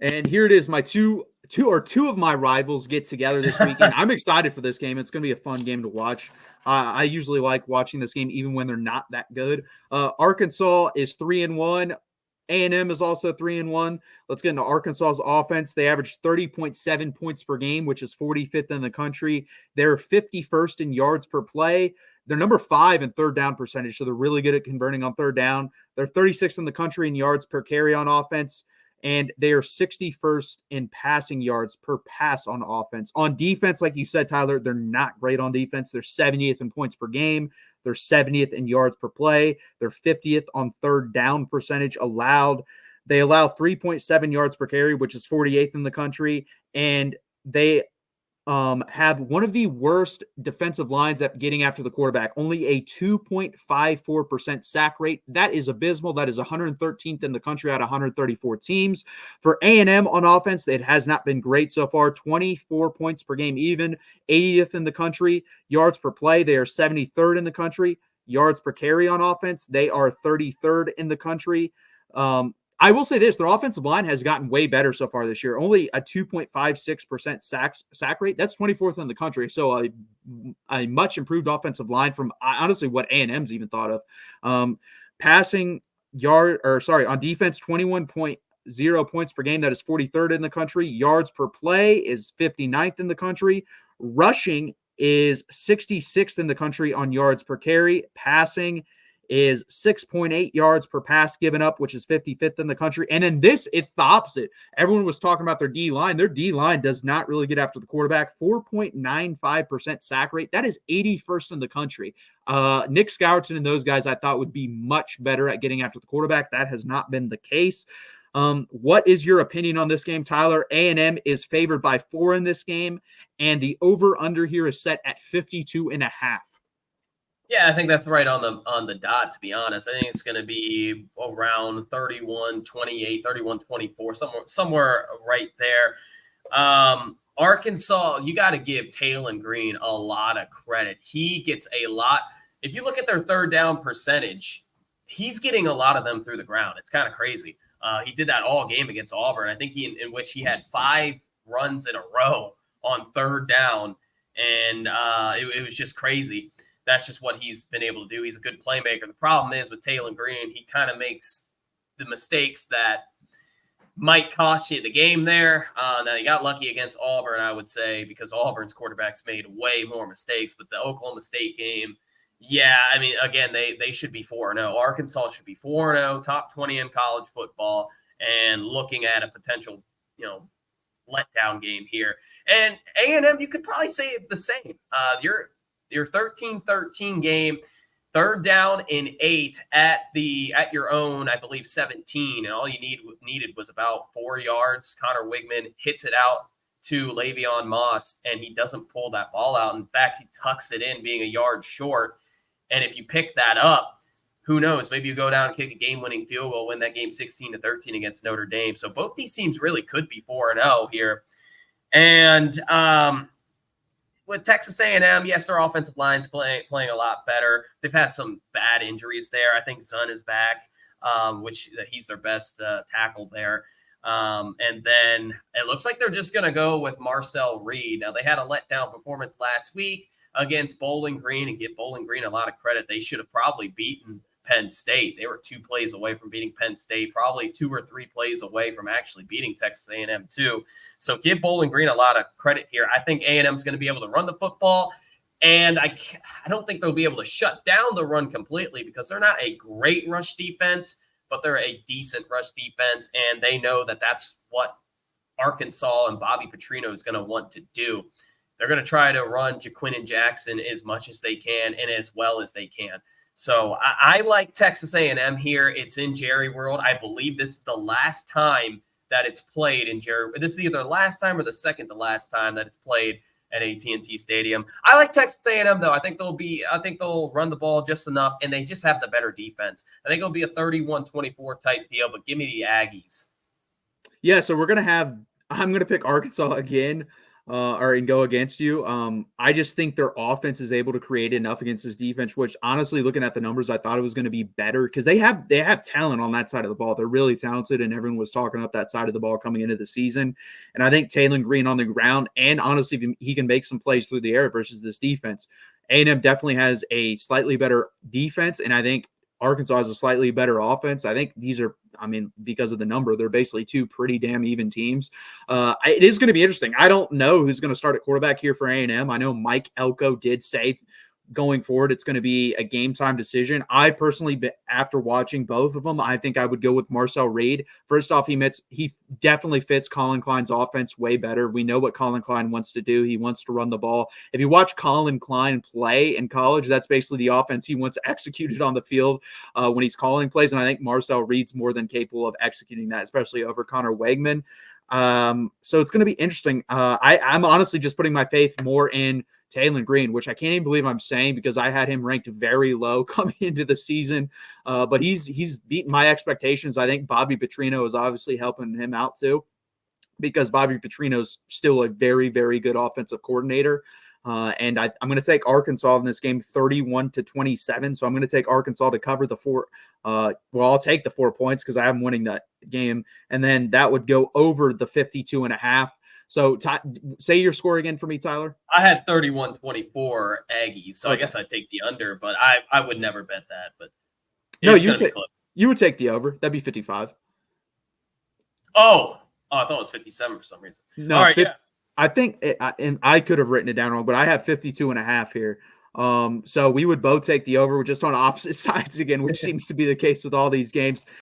And here it is. My two of my rivals get together this weekend. I'm excited for this game. It's going to be a fun game to watch. I usually like watching this game even when they're not that good. Arkansas is 3-1. A&M is also 3-1. Let's get into Arkansas's offense. They average 30.7 points per game, which is 45th in the country. They're 51st in yards per play. They're number 5 in third down percentage, so they're really good at converting on third down. They're 36th in the country in yards per carry on offense, and they are 61st in passing yards per pass on offense. On defense, like you said, Tyler, they're not great on defense. They're 70th in points per game. They're 70th in yards per play. They're 50th on third down percentage allowed. They allow 3.7 yards per carry, which is 48th in the country. And they have one of the worst defensive lines at getting after the quarterback, only a 2.54% sack rate. That is abysmal. That is 113th in the country out of 134 teams. For A&M on offense, it has not been great so far. 24 points per game even, 80th in the country. Yards per play, they are 73rd in the country. Yards per carry on offense, they are 33rd in the country. I will say this, their offensive line has gotten way better so far this year. Only a 2.56% sack rate. That's 24th in the country. So a much improved offensive line from honestly what A&M's even thought of. Passing yard, or sorry, on defense, 21.0 points per game. That is 43rd in the country. Yards per play is 59th in the country. Rushing is 66th in the country on yards per carry. Passing is 6.8 yards per pass given up, which is 55th in the country. And in this, it's the opposite. Everyone was talking about their D-line. Their D-line does not really get after the quarterback. 4.95% sack rate. That is 81st in the country. Nick Scourton and those guys I thought would be much better at getting after the quarterback. That has not been the case. What is your opinion on this game, Tyler? A&M is favored by 4 in this game, and the over-under here is set at 52.5. Yeah, I think that's right on the dot, to be honest. I think it's going to be around 31-28, 31-24, somewhere right there. Arkansas, you got to give Taylon Green a lot of credit. He gets a lot. If you look at their third down percentage, he's getting a lot of them through the ground. It's kind of crazy. He did that all game against Auburn. I think in which he had 5 runs in a row on third down, and it was just crazy. That's just what he's been able to do. He's a good playmaker. The problem is with Taylon Green, he kind of makes the mistakes that might cost you the game there. Now, he got lucky against Auburn, I would say, because Auburn's quarterbacks made way more mistakes. But the Oklahoma State game, yeah, I mean, again, they should be 4-0. Arkansas should be 4-0, top 20 in college football, and looking at a potential, letdown game here. And A&M, you could probably say the same. Your 13-13 game, third down and 8 at your own, I believe, 17, and all you needed was about 4 yards. Connor Wigman hits it out to Le'Veon Moss, and he doesn't pull that ball out. In fact, he tucks it in, being a yard short. And if you pick that up, who knows? Maybe you go down and kick a game-winning field goal, win that game 16-13 against Notre Dame. So both these teams really could be 4-0 here. And with Texas A&M, yes, their offensive line's playing a lot better. They've had some bad injuries there. I think Zun is back, which he's their best tackle there. And then it looks like they're just going to go with Marcel Reed. Now, they had a letdown performance last week against Bowling Green, and give Bowling Green a lot of credit. They should have probably beaten Penn State. They were 2 plays away from beating Penn State, probably 2 or 3 plays away from actually beating Texas A&M too. So give Bowling Green a lot of credit here. I think A&M is going to be able to run the football, and I don't think they'll be able to shut down the run completely, because they're not a great rush defense, but they're a decent rush defense, and they know that that's what Arkansas and Bobby Petrino is going to want to do. They're going to try to run Jaquinton Jackson as much as they can and as well as they can. So I like Texas A&M here. It's in Jerry World. I believe this is the last time that it's played in Jerry. This is either the last time or the second to last time that it's played at AT&T Stadium. I like Texas A&M though. I think they'll run the ball just enough, and they just have the better defense. I think it'll be a 31-24 type deal. But give me the Aggies. Yeah, so I'm going to pick Arkansas again. or and go against you. I just think their offense is able to create enough against this defense, which honestly, looking at the numbers, I thought it was going to be better because they have talent on that side of the ball. They're really talented, and everyone was talking up that side of the ball coming into the season. And I think Taylor Green on the ground, and honestly, if he can make some plays through the air versus this defense. A&M definitely has a slightly better defense, and I think Arkansas has a slightly better offense. I think these are, I mean, because of the number, they're basically two pretty damn even teams. It is going to be interesting. I don't know who's going to start at quarterback here for A&M. I know Mike Elko did say going forward it's going to be a game time decision. I personally, after watching both of them, I think I would go with Marcel Reed. First off, he definitely fits Colin Klein's offense way better. We know what Colin Klein wants to do. He wants to run the ball. If you watch Colin Klein play in college, that's basically the offense he wants executed on the field when he's calling plays. And I think Marcel Reed's more than capable of executing that, especially over Connor Wegman. So it's going to be interesting. I'm honestly just putting my faith more in Taylor Green, which I can't even believe I'm saying because I had him ranked very low coming into the season. But he's beaten my expectations. I think Bobby Petrino is obviously helping him out too, because Bobby Petrino's still a very, very good offensive coordinator. And I'm going to take Arkansas in this game 31-27. So I'm going to take Arkansas to cover the 4. I'll take the 4 points because I am winning that game. And then that would go over the 52.5. So say your score again for me, Tyler. I had 31-24 Aggies. So okay. I guess I'd take the under, but I would never bet that. But no, you would take the over. That'd be 55. Oh, I thought it was 57 for some reason. No, all right, yeah. I think, and I could have written it down wrong, but I have 52.5 here. So we would both take the over. We're just on opposite sides again, which seems to be the case with all these games.